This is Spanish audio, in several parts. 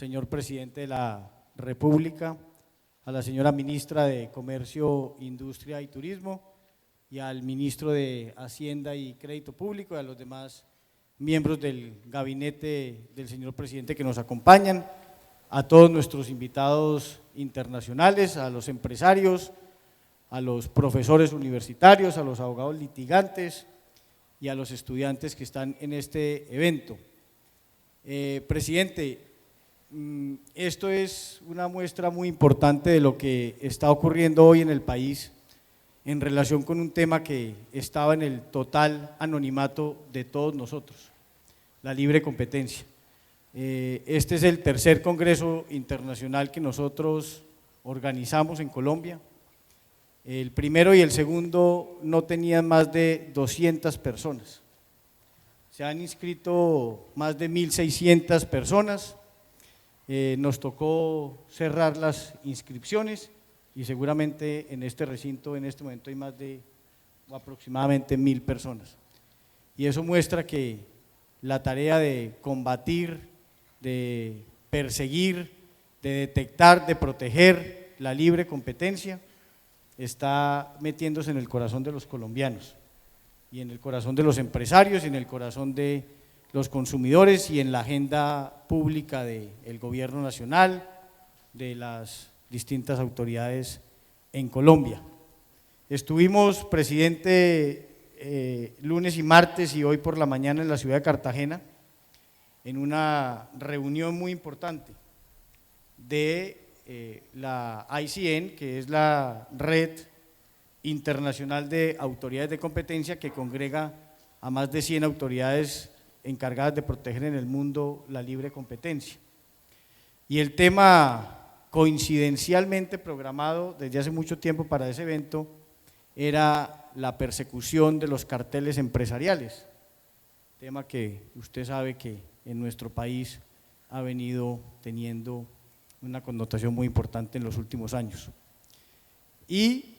señor presidente de la República, a la señora ministra de Comercio, Industria y Turismo y al ministro de Hacienda y Crédito Público y a los demás miembros del gabinete del señor presidente que nos acompañan, a todos nuestros invitados internacionales, a los empresarios, a los profesores universitarios, a los abogados litigantes y a los estudiantes que están en este evento. Presidente, esto es una muestra muy importante de lo que está ocurriendo hoy en el país en relación con un tema que estaba en el total anonimato de todos nosotros, la libre competencia. Este es el tercer Congreso Internacional que nosotros organizamos en Colombia. El primero y el segundo no tenían más de 200 personas. Se han inscrito más de 1.600 personas. Nos tocó cerrar las inscripciones y seguramente en este recinto en este momento hay más de aproximadamente 1.000 personas. Y eso muestra que la tarea de combatir, de perseguir, de detectar, de proteger la libre competencia está metiéndose en el corazón de los colombianos y en el corazón de los empresarios y en el corazón de los consumidores y en la agenda pública del gobierno nacional, de las distintas autoridades en Colombia. Estuvimos, presidente, lunes y martes y hoy por la mañana en la ciudad de Cartagena en una reunión muy importante de la ICN, que es la Red Internacional de Autoridades de Competencia, que congrega a más de 100 autoridades encargadas de proteger en el mundo la libre competencia. Y el tema coincidencialmente programado desde hace mucho tiempo para ese evento era la persecución de los carteles empresariales, tema que usted sabe que en nuestro país ha venido teniendo una connotación muy importante en los últimos años. Y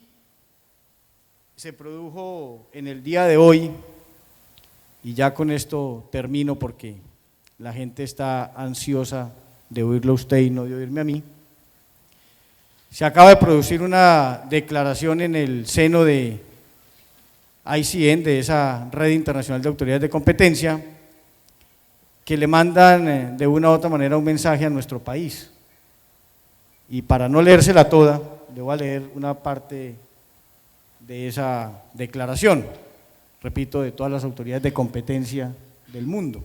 se produjo en el día de hoy, y ya con esto termino porque la gente está ansiosa de oírlo a usted y no de oírme a mí, se acaba de producir una declaración en el seno de ICN, de esa Red Internacional de Autoridades de Competencia, que le mandan de una u otra manera un mensaje a nuestro país. Y para no leérsela toda, le voy a leer una parte de esa declaración, repito, de todas las autoridades de competencia del mundo.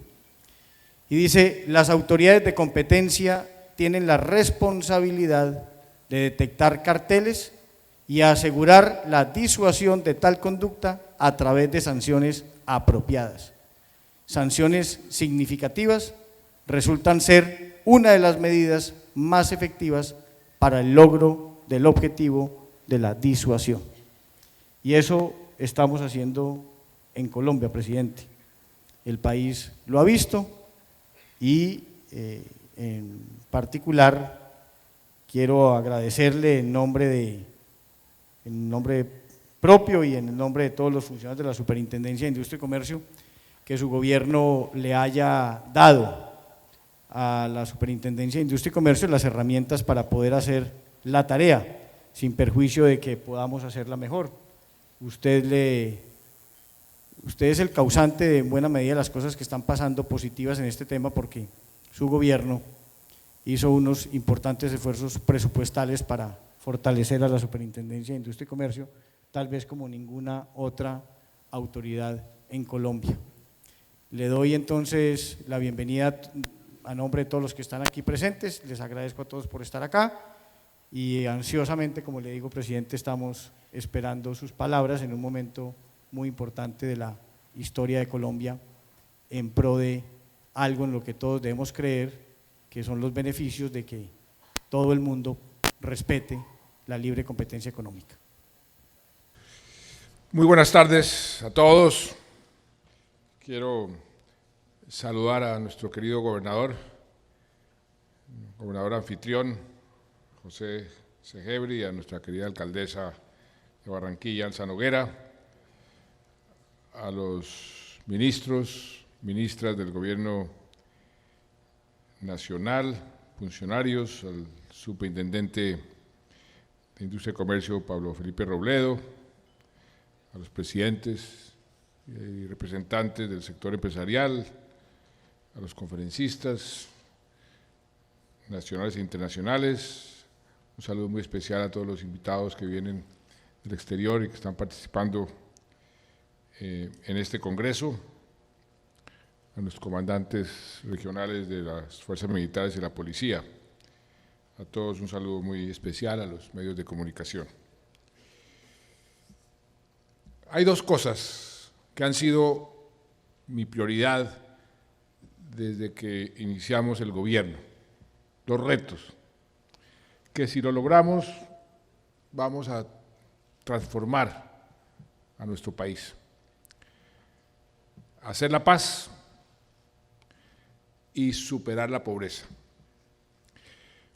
Y dice: las autoridades de competencia tienen la responsabilidad de detectar carteles y asegurar la disuasión de tal conducta a través de sanciones apropiadas. Sanciones significativas resultan ser una de las medidas más efectivas para el logro del objetivo de la disuasión. Y eso estamos haciendo en Colombia, presidente. El país lo ha visto y en particular quiero agradecerle en nombre propio y en el nombre de todos los funcionarios de la Superintendencia de Industria y Comercio que su gobierno le haya dado a la Superintendencia de Industria y Comercio las herramientas para poder hacer la tarea, sin perjuicio de que podamos hacerla mejor. Usted es el causante de en buena medida de las cosas que están pasando positivas en este tema porque su gobierno hizo unos importantes esfuerzos presupuestales para fortalecer a la Superintendencia de Industria y Comercio, tal vez como ninguna otra autoridad en Colombia. Le doy entonces la bienvenida a nombre de todos los que están aquí presentes, les agradezco a todos por estar acá y ansiosamente, como le digo, presidente, estamos esperando sus palabras en un momento muy importante de la historia de Colombia en pro de algo en lo que todos debemos creer, que son los beneficios de que todo el mundo respete la libre competencia económica. Muy buenas tardes a todos. Quiero saludar a nuestro querido gobernador anfitrión, José Segebri, y a nuestra querida alcaldesa de Barranquilla, Elsa Noguera, a los ministros, ministras del Gobierno Nacional, funcionarios, al superintendente de Industria y Comercio, Pablo Felipe Robledo, a los presidentes y representantes del sector empresarial, a los conferencistas nacionales e internacionales. Un saludo muy especial a todos los invitados que vienen del exterior y que están participando en este congreso, a los comandantes regionales de las fuerzas militares y la policía. A todos un saludo muy especial, a los medios de comunicación. Hay dos cosas que han sido mi prioridad desde que iniciamos el gobierno, dos retos, que si lo logramos vamos a transformar a nuestro país. Hacer la paz y superar la pobreza.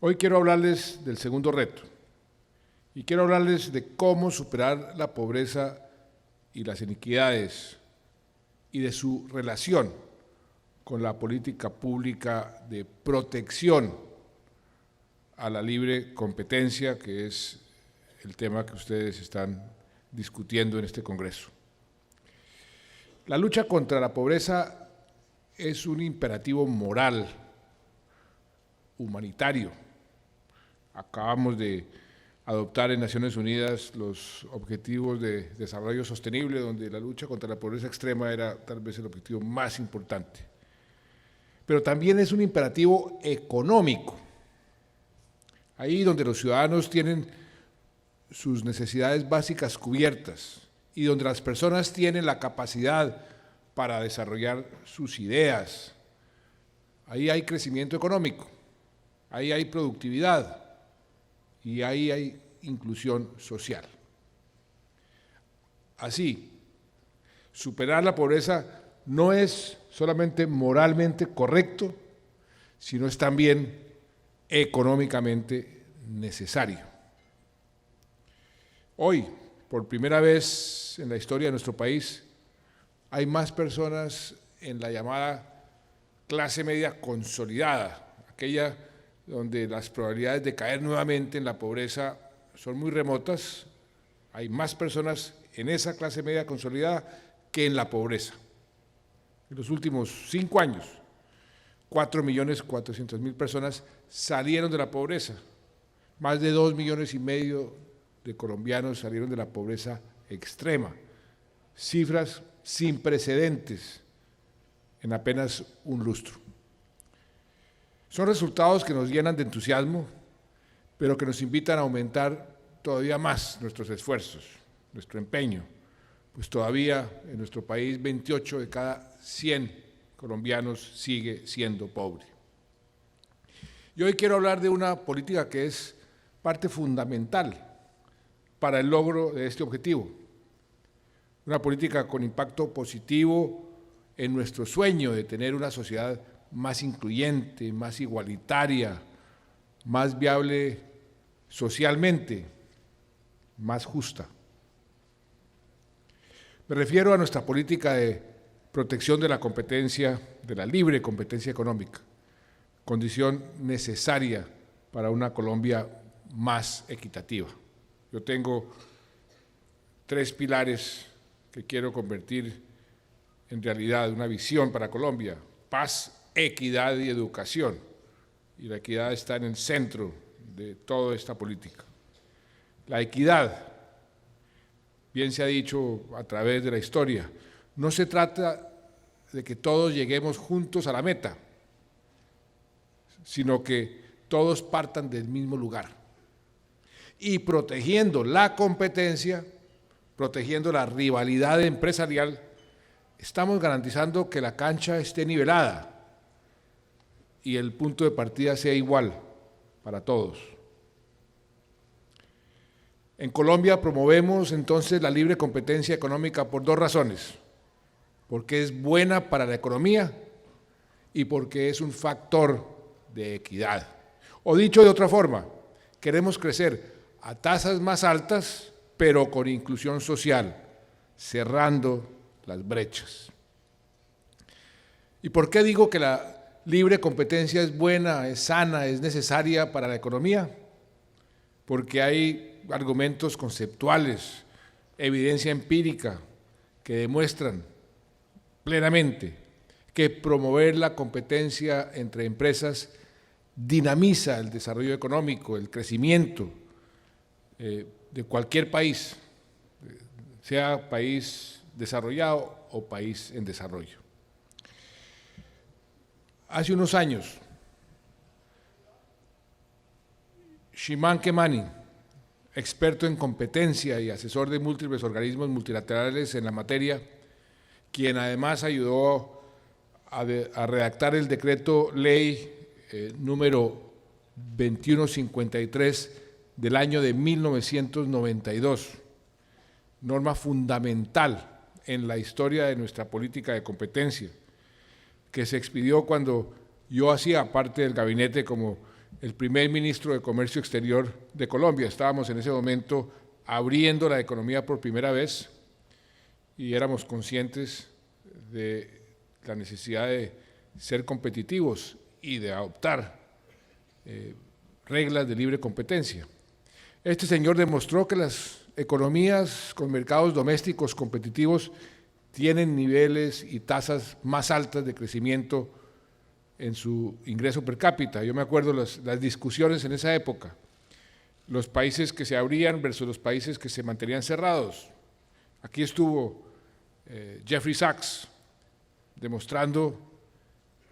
Hoy quiero hablarles del segundo reto y quiero hablarles de cómo superar la pobreza y las iniquidades y de su relación con la política pública de protección a la libre competencia, que es el tema que ustedes están discutiendo en este Congreso. La lucha contra la pobreza es un imperativo moral, humanitario. Acabamos de adoptar en Naciones Unidas los Objetivos de Desarrollo Sostenible, donde la lucha contra la pobreza extrema era tal vez el objetivo más importante. Pero también es un imperativo económico. Ahí donde los ciudadanos tienen sus necesidades básicas cubiertas y donde las personas tienen la capacidad para desarrollar sus ideas, ahí hay crecimiento económico, ahí hay productividad y ahí hay inclusión social. Así, superar la pobreza no es solamente moralmente correcto, sino es también económicamente necesario. Hoy, por primera vez en la historia de nuestro país, hay más personas en la llamada clase media consolidada, aquella donde las probabilidades de caer nuevamente en la pobreza son muy remotas. Hay más personas en esa clase media consolidada que en la pobreza. En los últimos 5 años, 4.400.000 personas salieron de la pobreza. Más de 2,5 millones de colombianos salieron de la pobreza extrema. Cifras sin precedentes en apenas un lustro. Son resultados que nos llenan de entusiasmo, pero que nos invitan a aumentar todavía más nuestros esfuerzos, nuestro empeño, pues todavía en nuestro país 28 de cada 100 colombianos sigue siendo pobre. Y hoy quiero hablar de una política que es parte fundamental para el logro de este objetivo, una política con impacto positivo en nuestro sueño de tener una sociedad más incluyente, más igualitaria, más viable socialmente, más justa. Me refiero a nuestra política de protección de la competencia, de la libre competencia económica, condición necesaria para una Colombia más equitativa. Yo tengo 3 pilares que quiero convertir en realidad, una visión para Colombia: paz, equidad y educación. Y la equidad está en el centro de toda esta política. La equidad, bien se ha dicho a través de la historia, no se trata de que todos lleguemos juntos a la meta, sino que todos partan del mismo lugar. Y protegiendo la competencia, protegiendo la rivalidad empresarial, estamos garantizando que la cancha esté nivelada y el punto de partida sea igual para todos. En Colombia promovemos entonces la libre competencia económica por 2 razones: porque es buena para la economía y porque es un factor de equidad. O dicho de otra forma, queremos crecer a tasas más altas, pero con inclusión social, cerrando las brechas. ¿Y por qué digo que la libre competencia es buena, es sana, es necesaria para la economía, porque hay argumentos conceptuales, evidencia empírica que demuestran plenamente que promover la competencia entre empresas dinamiza el desarrollo económico, el crecimiento de cualquier país, sea país desarrollado o país en desarrollo. Hace unos años, Shimon Kemani, experto en competencia y asesor de múltiples organismos multilaterales en la materia, quien además ayudó a redactar el decreto ley número 2153 del año de 1992, norma fundamental en la historia de nuestra política de competencia, que se expidió cuando yo hacía parte del gabinete como el primer ministro de Comercio Exterior de Colombia. Estábamos en ese momento abriendo la economía por primera vez y éramos conscientes de la necesidad de ser competitivos y de adoptar reglas de libre competencia. Este señor demostró que las economías con mercados domésticos competitivos tienen niveles y tasas más altas de crecimiento en su ingreso per cápita. Yo me acuerdo las discusiones en esa época, los países que se abrían versus los países que se mantenían cerrados. Aquí estuvo Jeffrey Sachs demostrando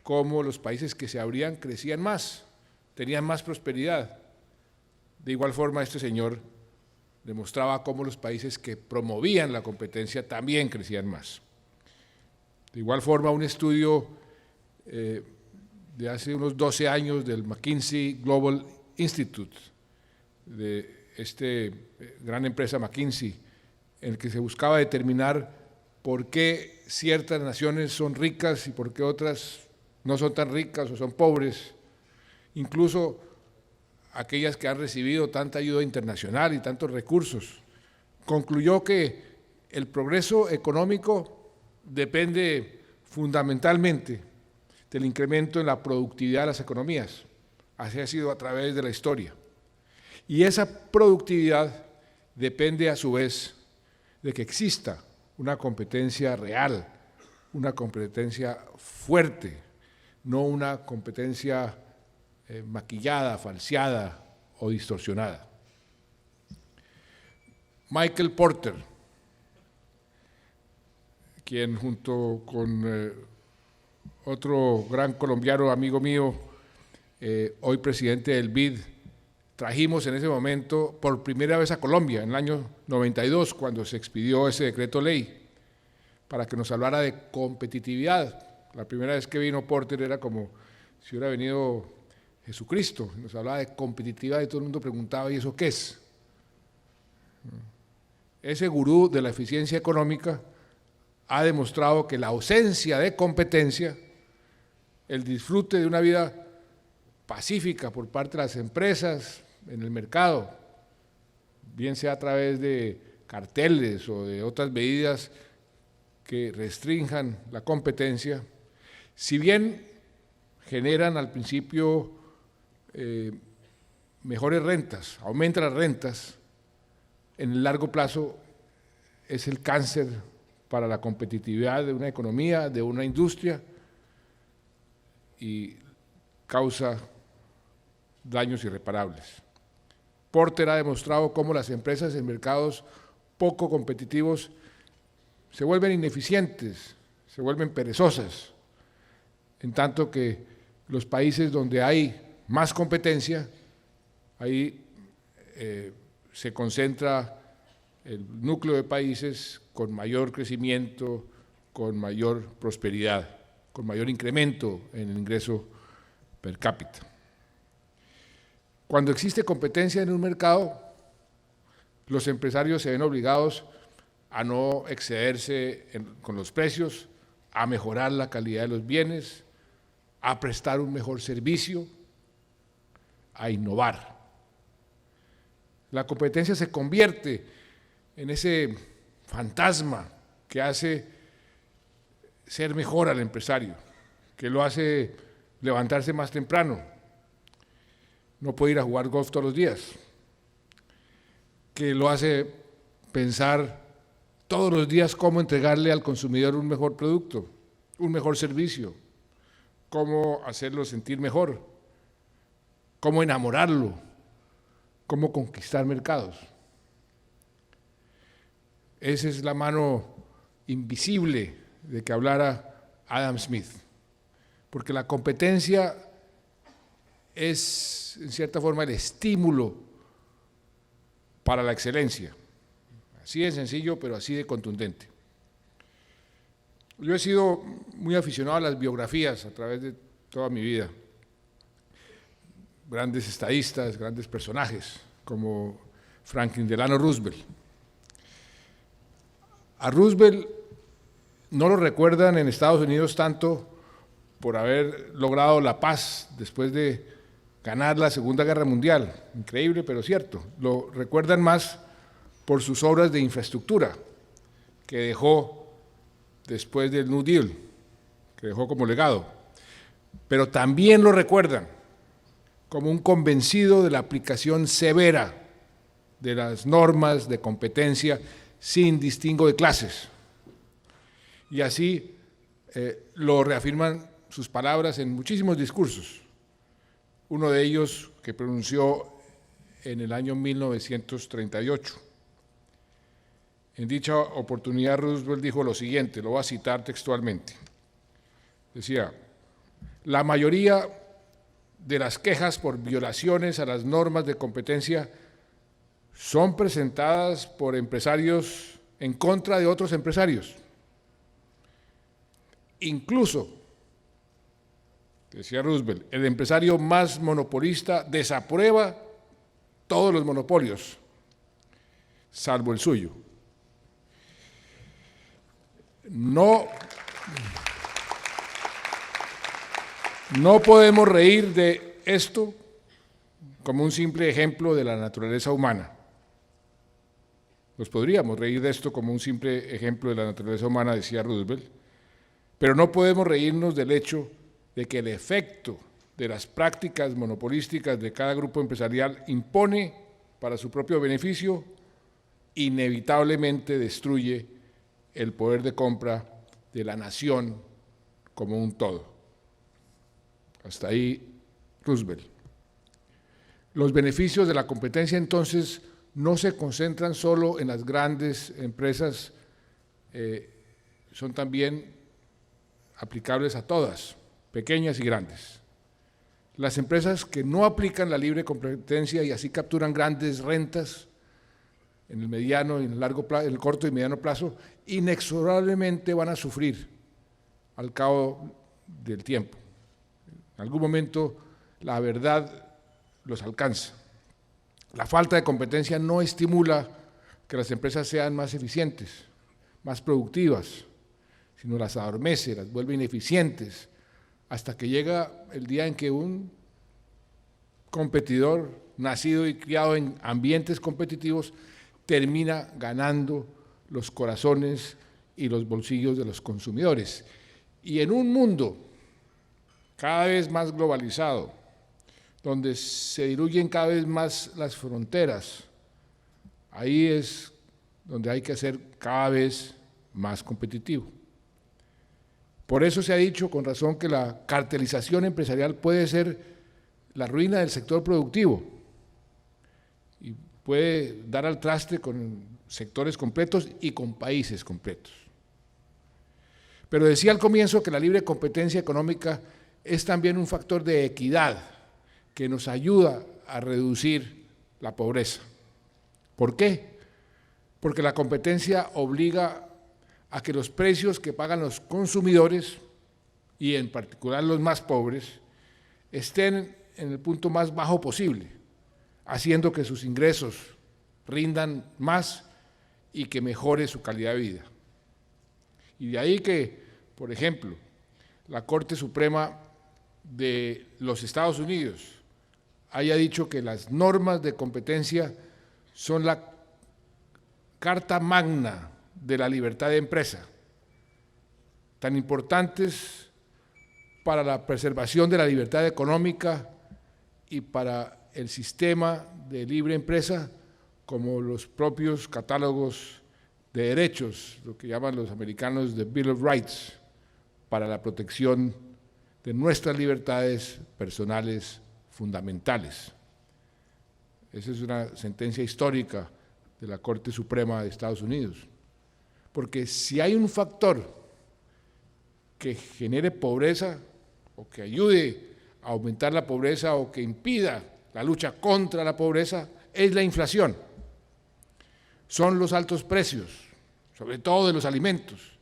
cómo los países que se abrían crecían más, tenían más prosperidad. De igual forma, este señor demostraba cómo los países que promovían la competencia también crecían más. De igual forma, un estudio de hace unos 12 años del McKinsey Global Institute, de esta gran empresa McKinsey, en el que se buscaba determinar por qué ciertas naciones son ricas y por qué otras no son tan ricas o son pobres, incluso aquellas que han recibido tanta ayuda internacional y tantos recursos. Concluyó que el progreso económico depende fundamentalmente del incremento en la productividad de las economías. Así ha sido a través de la historia. Y esa productividad depende a su vez de que exista una competencia real, una competencia fuerte, no una competencia maquillada, falseada o distorsionada. Michael Porter, quien junto con otro gran colombiano amigo mío, hoy presidente del BID, trajimos en ese momento por primera vez a Colombia, en el año 92, cuando se expidió ese decreto ley, para que nos hablara de competitividad. La primera vez que vino Porter era como si hubiera venido Jesucristo, nos hablaba de competitividad y todo el mundo preguntaba, ¿y eso qué es? Ese gurú de la eficiencia económica ha demostrado que la ausencia de competencia, el disfrute de una vida pacífica por parte de las empresas en el mercado, bien sea a través de carteles o de otras medidas que restrinjan la competencia, si bien generan al principio mejores rentas, aumentan las rentas, en el largo plazo es el cáncer para la competitividad de una economía, de una industria, y causa daños irreparables. Porter ha demostrado cómo las empresas en mercados poco competitivos se vuelven ineficientes, se vuelven perezosas, en tanto que los países donde hay más competencia, ahí se concentra el núcleo de países con mayor crecimiento, con mayor prosperidad, con mayor incremento en el ingreso per cápita. Cuando existe competencia en un mercado, los empresarios se ven obligados a no excederse con los precios, a mejorar la calidad de los bienes, a prestar un mejor servicio, a innovar. La competencia se convierte en ese fantasma que hace ser mejor al empresario, que lo hace levantarse más temprano, no puede ir a jugar golf todos los días, que lo hace pensar todos los días cómo entregarle al consumidor un mejor producto, un mejor servicio, cómo hacerlo sentir mejor, cómo enamorarlo, cómo conquistar mercados. Esa es la mano invisible de que hablara Adam Smith, porque la competencia es, en cierta forma, el estímulo para la excelencia. Así de sencillo, pero así de contundente. Yo he sido muy aficionado a las biografías a través de toda mi vida. Grandes estadistas, grandes personajes, como Franklin Delano Roosevelt. A Roosevelt no lo recuerdan en Estados Unidos tanto por haber logrado la paz después de ganar la Segunda Guerra Mundial. Increíble, pero cierto. Lo recuerdan más por sus obras de infraestructura que dejó después del New Deal, que dejó como legado. Pero también lo recuerdan como un convencido de la aplicación severa de las normas de competencia sin distingo de clases. Y así lo reafirman sus palabras en muchísimos discursos. Uno de ellos que pronunció en el año 1938. En dicha oportunidad Roosevelt dijo lo siguiente, lo voy a citar textualmente. Decía, la mayoría de las quejas por violaciones a las normas de competencia son presentadas por empresarios en contra de otros empresarios. Incluso, decía Roosevelt, el empresario más monopolista desaprueba todos los monopolios, salvo el suyo. No podemos reír de esto como un simple ejemplo de la naturaleza humana. Nos podríamos reír de esto como un simple ejemplo de la naturaleza humana, decía Roosevelt, pero no podemos reírnos del hecho de que el efecto de las prácticas monopolísticas de cada grupo empresarial impone, para su propio beneficio, inevitablemente destruye el poder de compra de la nación como un todo. Hasta ahí Roosevelt. Los beneficios de la competencia entonces no se concentran solo en las grandes empresas, son también aplicables a todas, pequeñas y grandes. Las empresas que no aplican la libre competencia y así capturan grandes rentas en el mediano, en el largo plazo, en el corto y mediano plazo, inexorablemente van a sufrir al cabo del tiempo. En algún momento la verdad los alcanza. La falta de competencia no estimula que las empresas sean más eficientes, más productivas, sino las adormece, las vuelve ineficientes, hasta que llega el día en que un competidor nacido y criado en ambientes competitivos termina ganando los corazones y los bolsillos de los consumidores. Y en un mundo cada vez más globalizado, donde se diluyen cada vez más las fronteras, ahí es donde hay que ser cada vez más competitivo. Por eso se ha dicho con razón que la cartelización empresarial puede ser la ruina del sector productivo y puede dar al traste con sectores completos y con países completos. Pero decía al comienzo que la libre competencia económica es también un factor de equidad que nos ayuda a reducir la pobreza. ¿Por qué? Porque la competencia obliga a que los precios que pagan los consumidores, y en particular los más pobres, estén en el punto más bajo posible, haciendo que sus ingresos rindan más y que mejore su calidad de vida. Y de ahí que, por ejemplo, la Corte Suprema de los Estados Unidos haya dicho que las normas de competencia son la carta magna de la libertad de empresa, tan importantes para la preservación de la libertad económica y para el sistema de libre empresa, como los propios catálogos de derechos, lo que llaman los americanos the Bill of Rights, para la protección de nuestras libertades personales fundamentales. Esa es una sentencia histórica de la Corte Suprema de Estados Unidos, porque si hay un factor que genere pobreza o que ayude a aumentar la pobreza o que impida la lucha contra la pobreza, es la inflación. Son los altos precios, sobre todo de los alimentos.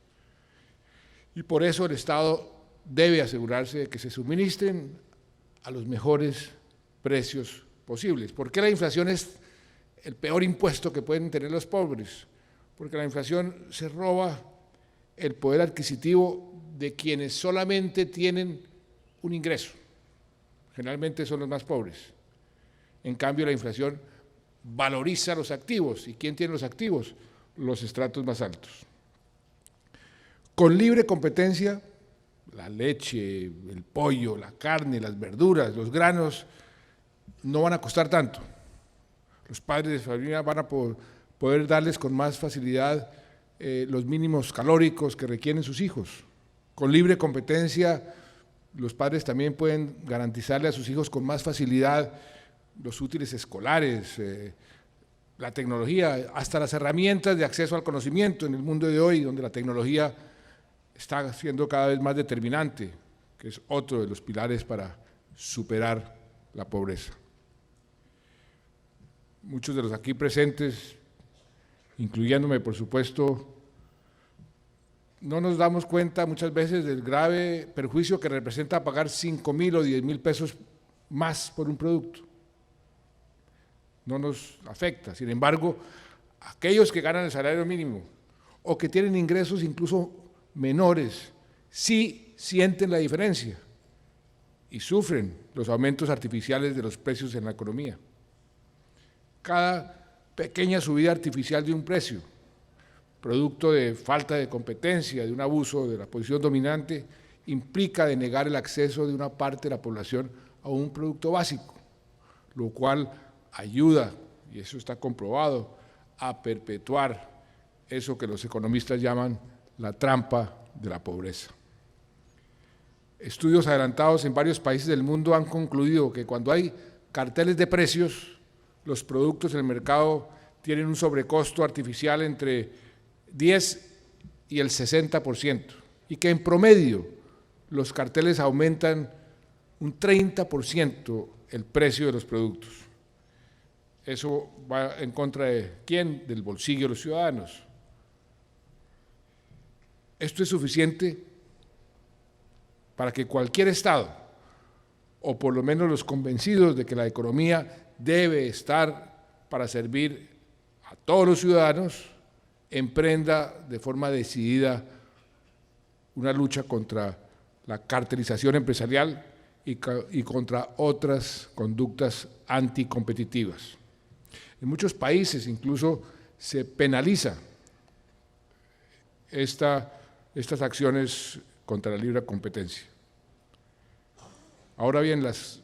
Y por eso el Estado debe asegurarse de que se suministren a los mejores precios posibles. ¿Por qué la inflación es el peor impuesto que pueden tener los pobres? Porque la inflación se roba el poder adquisitivo de quienes solamente tienen un ingreso. Generalmente son los más pobres. En cambio, la inflación valoriza los activos. ¿Y quién tiene los activos? Los estratos más altos. Con libre competencia, la leche, el pollo, la carne, las verduras, los granos no van a costar tanto. Los padres de familia van a poder darles con más facilidad los mínimos calóricos que requieren sus hijos. Con libre competencia, los padres también pueden garantizarle a sus hijos con más facilidad los útiles escolares, la tecnología, hasta las herramientas de acceso al conocimiento en el mundo de hoy, donde la tecnología está siendo cada vez más determinante, que es otro de los pilares para superar la pobreza. Muchos de los aquí presentes, incluyéndome por supuesto, no nos damos cuenta muchas veces del grave perjuicio que representa pagar 5,000 o 10,000 pesos más por un producto. No nos afecta. Sin embargo, aquellos que ganan el salario mínimo o que tienen ingresos incluso menores, sí sienten la diferencia y sufren los aumentos artificiales de los precios en la economía. Cada pequeña subida artificial de un precio, producto de falta de competencia, de un abuso de la posición dominante, implica denegar el acceso de una parte de la población a un producto básico, lo cual ayuda, y eso está comprobado, a perpetuar eso que los economistas llaman la trampa de la pobreza. Estudios adelantados en varios países del mundo han concluido que cuando hay carteles de precios, los productos en el mercado tienen un sobrecosto artificial entre 10 y el 60%, y que en promedio los carteles aumentan un 30% el precio de los productos. Eso va en contra de ¿quién? Del bolsillo de los ciudadanos. Esto es suficiente para que cualquier Estado, o por lo menos los convencidos de que la economía debe estar para servir a todos los ciudadanos, emprenda de forma decidida una lucha contra la cartelización empresarial y contra otras conductas anticompetitivas. En muchos países incluso se penaliza estas acciones contra la libre competencia. Ahora bien, las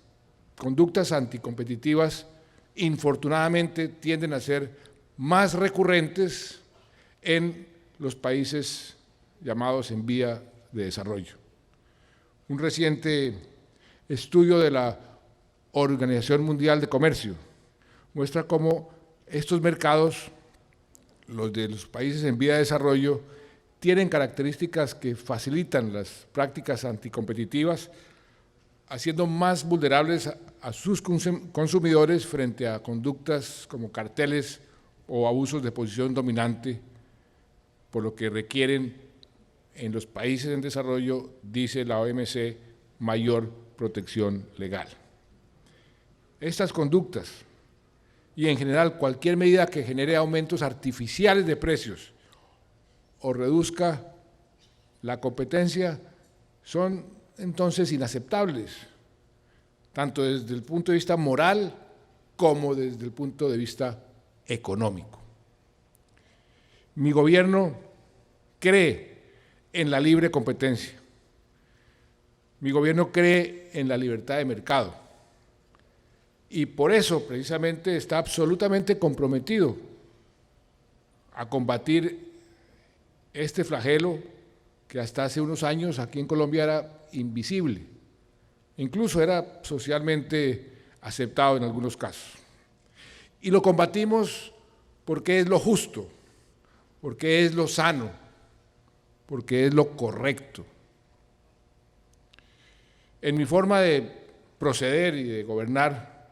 conductas anticompetitivas infortunadamente tienden a ser más recurrentes en los países llamados en vía de desarrollo. Un reciente estudio de la Organización Mundial de Comercio muestra cómo estos mercados, los de los países en vía de desarrollo, tienen características que facilitan las prácticas anticompetitivas, haciendo más vulnerables a sus consumidores frente a conductas como carteles o abusos de posición dominante, por lo que requieren en los países en desarrollo, dice la OMC, mayor protección legal. Estas conductas y en general cualquier medida que genere aumentos artificiales de precios o reduzca la competencia son entonces inaceptables, tanto desde el punto de vista moral como desde el punto de vista económico. Mi gobierno cree en la libre competencia. Mi gobierno cree en la libertad de mercado y por eso precisamente está absolutamente comprometido a combatir este flagelo que hasta hace unos años aquí en Colombia era invisible, incluso era socialmente aceptado en algunos casos. Y lo combatimos porque es lo justo, porque es lo sano, porque es lo correcto. En mi forma de proceder y de gobernar,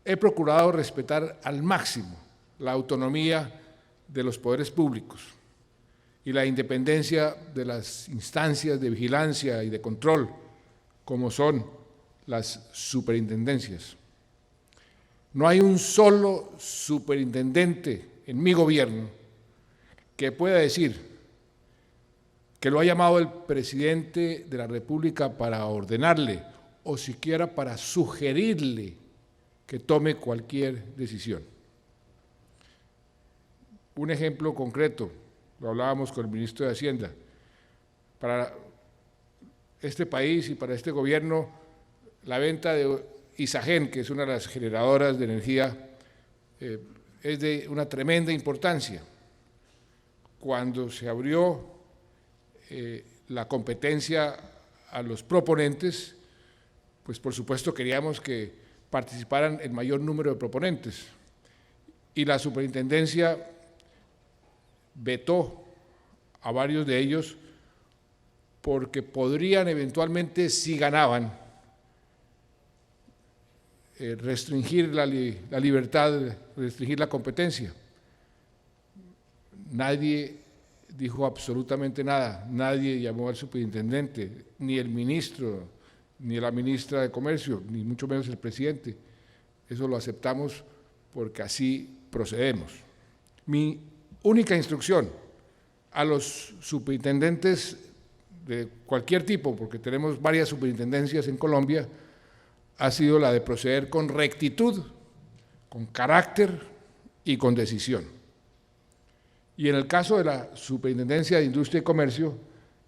he procurado respetar al máximo la autonomía de los poderes públicos y la independencia de las instancias de vigilancia y de control, como son las superintendencias. No hay un solo superintendente en mi gobierno que pueda decir que lo ha llamado el presidente de la República para ordenarle o siquiera para sugerirle que tome cualquier decisión. Un ejemplo concreto, lo hablábamos con el ministro de Hacienda, para este país y para este gobierno, la venta de Isagen, que es una de las generadoras de energía, es de una tremenda importancia. Cuando se abrió la competencia a los proponentes, pues por supuesto queríamos que participaran el mayor número de proponentes y la superintendencia vetó a varios de ellos porque podrían eventualmente, si ganaban, restringir la libertad, restringir la competencia. Nadie dijo absolutamente nada, nadie llamó al superintendente, ni el ministro, ni la ministra de Comercio, ni mucho menos el presidente. Eso lo aceptamos porque así procedemos. Mi única instrucción a los superintendentes de cualquier tipo, porque tenemos varias superintendencias en Colombia, ha sido la de proceder con rectitud, con carácter y con decisión. Y en el caso de la Superintendencia de Industria y Comercio,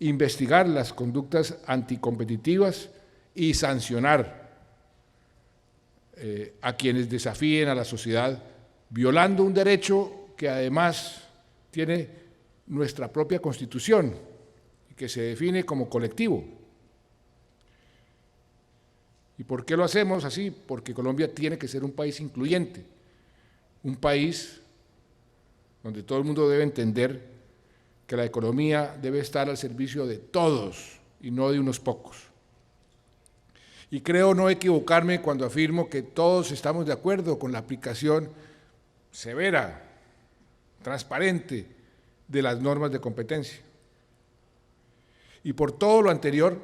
investigar las conductas anticompetitivas y sancionar a quienes desafíen a la sociedad, violando un derecho que además tiene nuestra propia Constitución y que se define como colectivo. ¿Y por qué lo hacemos así? Porque Colombia tiene que ser un país incluyente, un país donde todo el mundo debe entender que la economía debe estar al servicio de todos y no de unos pocos. Y creo no equivocarme cuando afirmo que todos estamos de acuerdo con la aplicación severa, transparente de las normas de competencia. Y por todo lo anterior,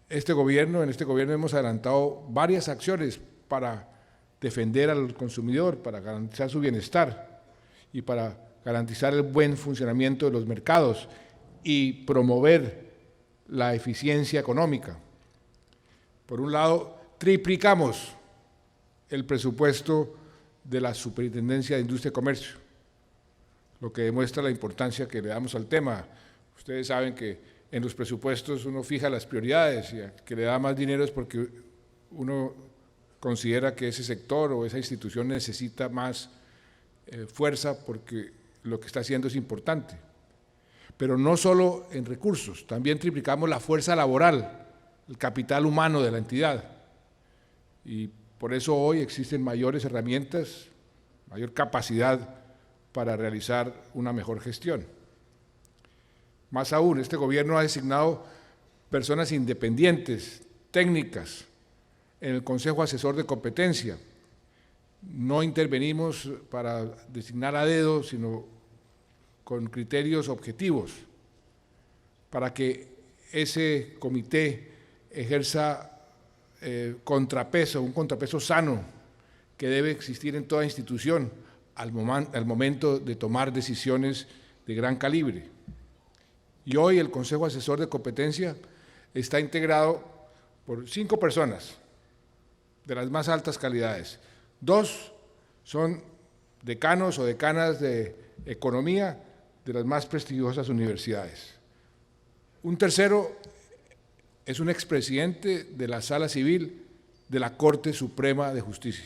en este gobierno hemos adelantado varias acciones para defender al consumidor, para garantizar su bienestar y para garantizar el buen funcionamiento de los mercados y promover la eficiencia económica. Por un lado, triplicamos el presupuesto de la Superintendencia de Industria y Comercio, lo que demuestra la importancia que le damos al tema. Ustedes saben que en los presupuestos uno fija las prioridades y a que le da más dinero es porque uno considera que ese sector o esa institución necesita más fuerza porque lo que está haciendo es importante. Pero no solo en recursos, también triplicamos la fuerza laboral, el capital humano de la entidad. Y por eso hoy existen mayores herramientas, mayor capacidad para realizar una mejor gestión. Más aún, este gobierno ha designado personas independientes, técnicas, en el Consejo Asesor de Competencia. No intervenimos para designar a dedo, sino con criterios objetivos, para que ese comité ejerza un contrapeso sano que debe existir en toda institución al momento de tomar decisiones de gran calibre. Y hoy el Consejo Asesor de Competencia está integrado por 5 personas de las más altas calidades. 2 son decanos o decanas de economía de las más prestigiosas universidades. Un tercero es un expresidente de la Sala Civil de la Corte Suprema de Justicia.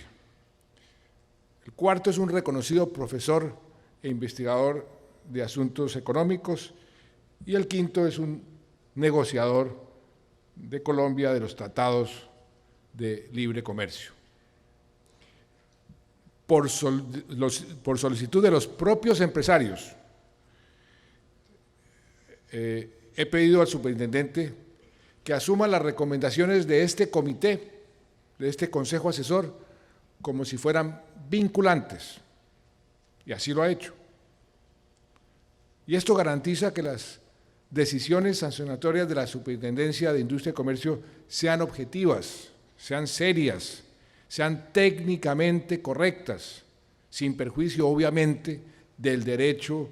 El cuarto es un reconocido profesor e investigador de asuntos económicos, y el quinto es un negociador de Colombia de los tratados de libre comercio. Por solicitud de los propios empresarios, he pedido al superintendente que asuma las recomendaciones de este comité, de este consejo asesor, como si fueran vinculantes, y así lo ha hecho. Y esto garantiza que las decisiones sancionatorias de la Superintendencia de Industria y Comercio sean objetivas, sean serias, sean técnicamente correctas, sin perjuicio, obviamente, del derecho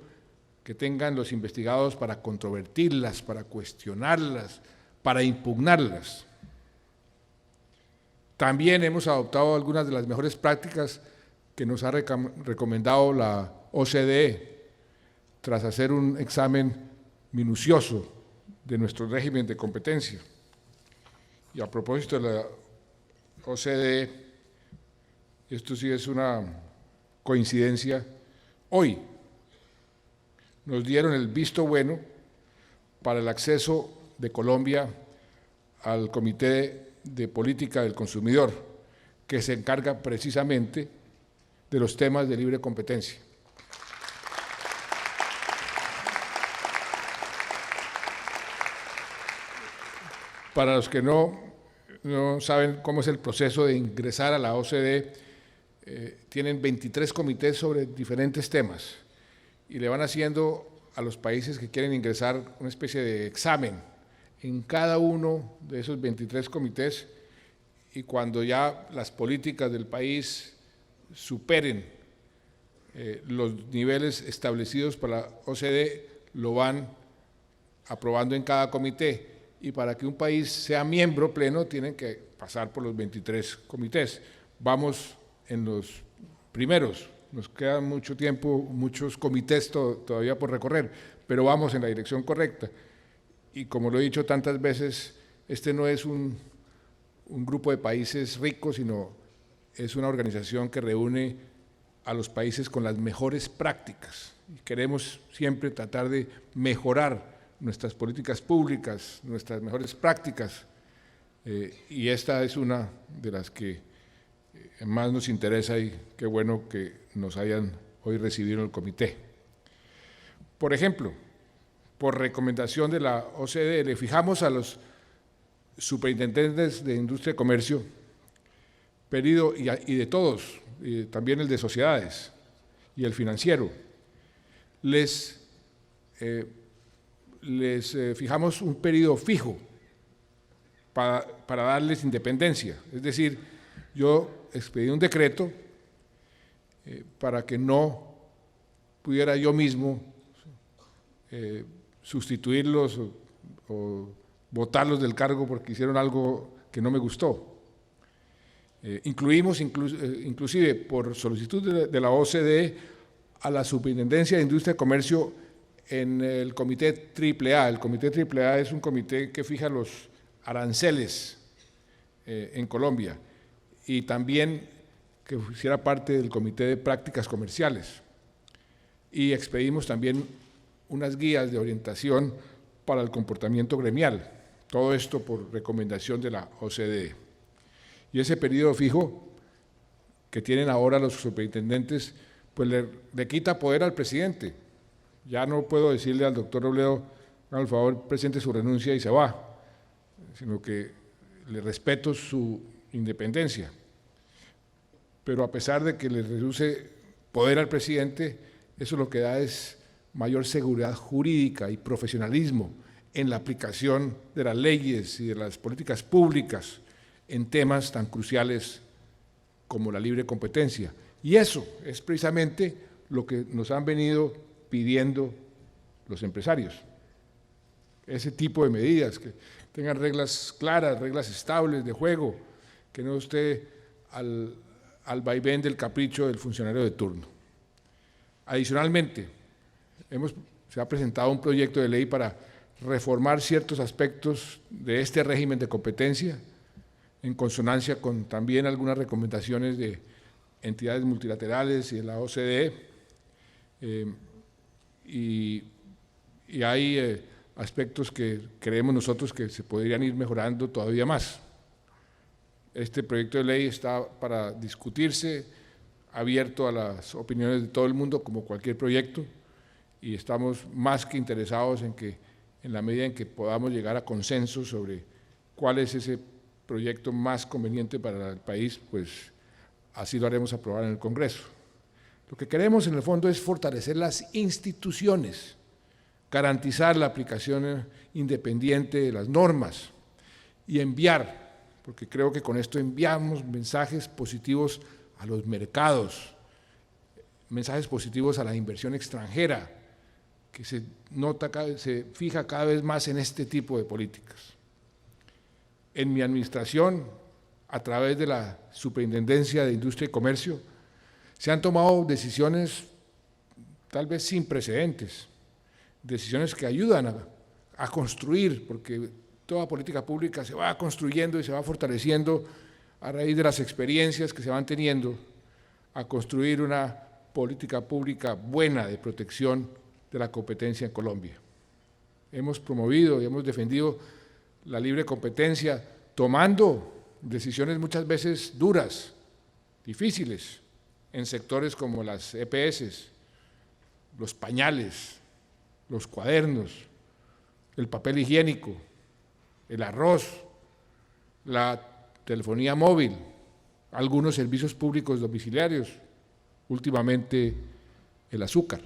que tengan los investigados para controvertirlas, para cuestionarlas, para impugnarlas. También hemos adoptado algunas de las mejores prácticas que nos ha recomendado la OCDE, tras hacer un examen minucioso de nuestro régimen de competencia. Y a propósito de la OCDE, esto sí es una coincidencia, hoy nos dieron el visto bueno para el acceso de Colombia al Comité de Política del Consumidor, que se encarga precisamente de los temas de libre competencia. Para los que no saben cómo es el proceso de ingresar a la OCDE, tienen 23 comités sobre diferentes temas y le van haciendo a los países que quieren ingresar una especie de examen en cada uno de esos 23 comités, y cuando ya las políticas del país superen los niveles establecidos para la OCDE, lo van aprobando en cada comité. Y para que un país sea miembro pleno tienen que pasar por los 23 comités. Vamos en los primeros, nos queda mucho tiempo, muchos comités todavía por recorrer, pero vamos en la dirección correcta. Y como lo he dicho tantas veces, este no es un grupo de países ricos, sino es una organización que reúne a los países con las mejores prácticas. Y queremos siempre tratar de mejorar nuestras políticas públicas, nuestras mejores prácticas, y esta es una de las que más nos interesa, y qué bueno que nos hayan hoy recibido en el comité. Por ejemplo, por recomendación de la OCDE, le fijamos a los superintendentes de Industria y Comercio, pedido, y de todos, y también el de sociedades y el financiero, les fijamos un periodo fijo para darles independencia. Es decir, yo expedí un decreto para que no pudiera yo mismo sustituirlos o botarlos del cargo porque hicieron algo que no me gustó. Incluimos inclusive por solicitud de la OCDE a la Superintendencia de Industria y Comercio en el Comité AAA. El Comité AAA es un comité que fija los aranceles en Colombia, y también que hiciera parte del Comité de Prácticas Comerciales. Y expedimos también unas guías de orientación para el comportamiento gremial, todo esto por recomendación de la OCDE. Y ese periodo fijo que tienen ahora los superintendentes, pues le quita poder al presidente. Ya no puedo decirle al doctor Robledo, al favor, presente su renuncia y se va, sino que le respeto su independencia. Pero a pesar de que le reduce poder al presidente, eso lo que da es mayor seguridad jurídica y profesionalismo en la aplicación de las leyes y de las políticas públicas en temas tan cruciales como la libre competencia. Y eso es precisamente lo que nos han venido pidiendo los empresarios. Ese tipo de medidas, que tengan reglas claras, reglas estables de juego, que no esté al vaivén del capricho del funcionario de turno. Adicionalmente, se ha presentado un proyecto de ley para reformar ciertos aspectos de este régimen de competencia, en consonancia con también algunas recomendaciones de entidades multilaterales y de la OCDE, y hay aspectos que creemos nosotros que se podrían ir mejorando todavía más. Este proyecto de ley está para discutirse, abierto a las opiniones de todo el mundo, como cualquier proyecto, y estamos más que interesados en que, en la medida en que podamos llegar a consenso sobre cuál es ese proyecto más conveniente para el país, pues así lo haremos aprobar en el Congreso. Lo que queremos en el fondo es fortalecer las instituciones, garantizar la aplicación independiente de las normas y enviar, porque creo que con esto enviamos mensajes positivos a los mercados, mensajes positivos a la inversión extranjera, que se fija cada vez más en este tipo de políticas. En mi administración, a través de la Superintendencia de Industria y Comercio, se han tomado decisiones tal vez sin precedentes, decisiones que ayudan a construir, porque toda política pública se va construyendo y se va fortaleciendo a raíz de las experiencias que se van teniendo, a construir una política pública buena de protección de la competencia en Colombia. Hemos promovido y hemos defendido la libre competencia, tomando decisiones muchas veces duras, difíciles, en sectores como las EPS, los pañales, los cuadernos, el papel higiénico, el arroz, la telefonía móvil, algunos servicios públicos domiciliarios, últimamente el azúcar.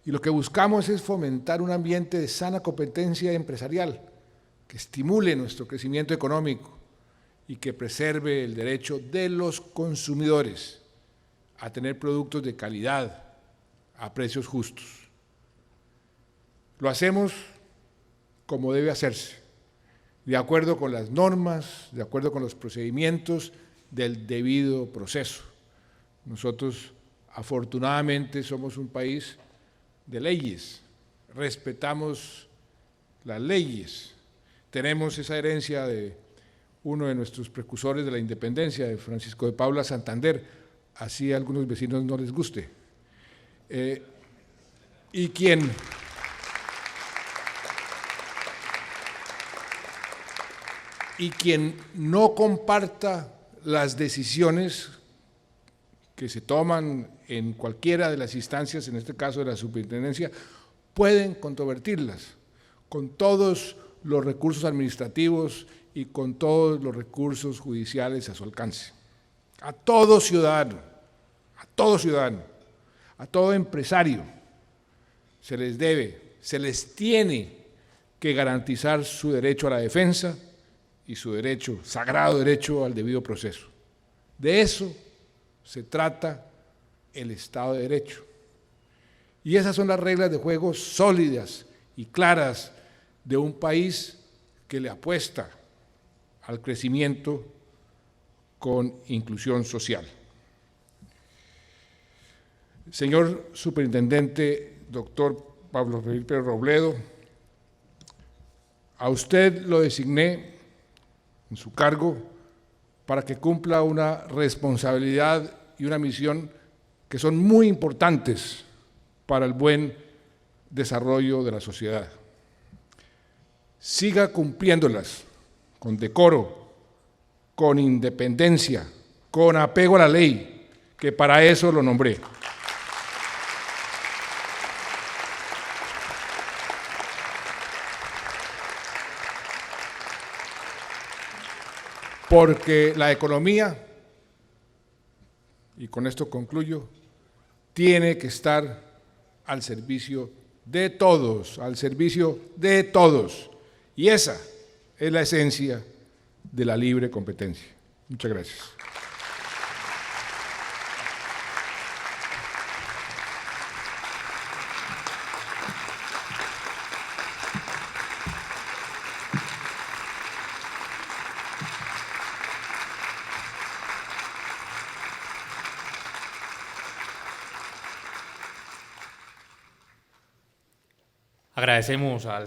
Y lo que buscamos es fomentar un ambiente de sana competencia empresarial que estimule nuestro crecimiento económico y que preserve el derecho de los consumidores a tener productos de calidad a precios justos. Lo hacemos como debe hacerse, de acuerdo con las normas, de acuerdo con los procedimientos del debido proceso. Nosotros, afortunadamente, somos un país de leyes, respetamos las leyes, tenemos esa herencia de uno de nuestros precursores de la independencia, de Francisco de Paula Santander, así a algunos vecinos no les guste. Y quien no comparta las decisiones que se toman en cualquiera de las instancias, en este caso de la superintendencia, pueden controvertirlas con todos los recursos administrativos y con todos los recursos judiciales a su alcance. A todo ciudadano, a todo empresario se les tiene que garantizar su derecho a la defensa y su derecho, sagrado derecho al debido proceso. De eso se trata el Estado de Derecho. Y esas son las reglas de juego sólidas y claras de un país que le apuesta al crecimiento con inclusión social. Señor Superintendente, doctor Pablo Felipe Robledo, a usted lo designé en su cargo para que cumpla una responsabilidad y una misión que son muy importantes para el buen desarrollo de la sociedad. Siga cumpliéndolas con decoro, con independencia, con apego a la ley, que para eso lo nombré. Porque la economía, y con esto concluyo, tiene que estar al servicio de todos, y esa es la esencia de la libre competencia. Muchas gracias. Agradecemos al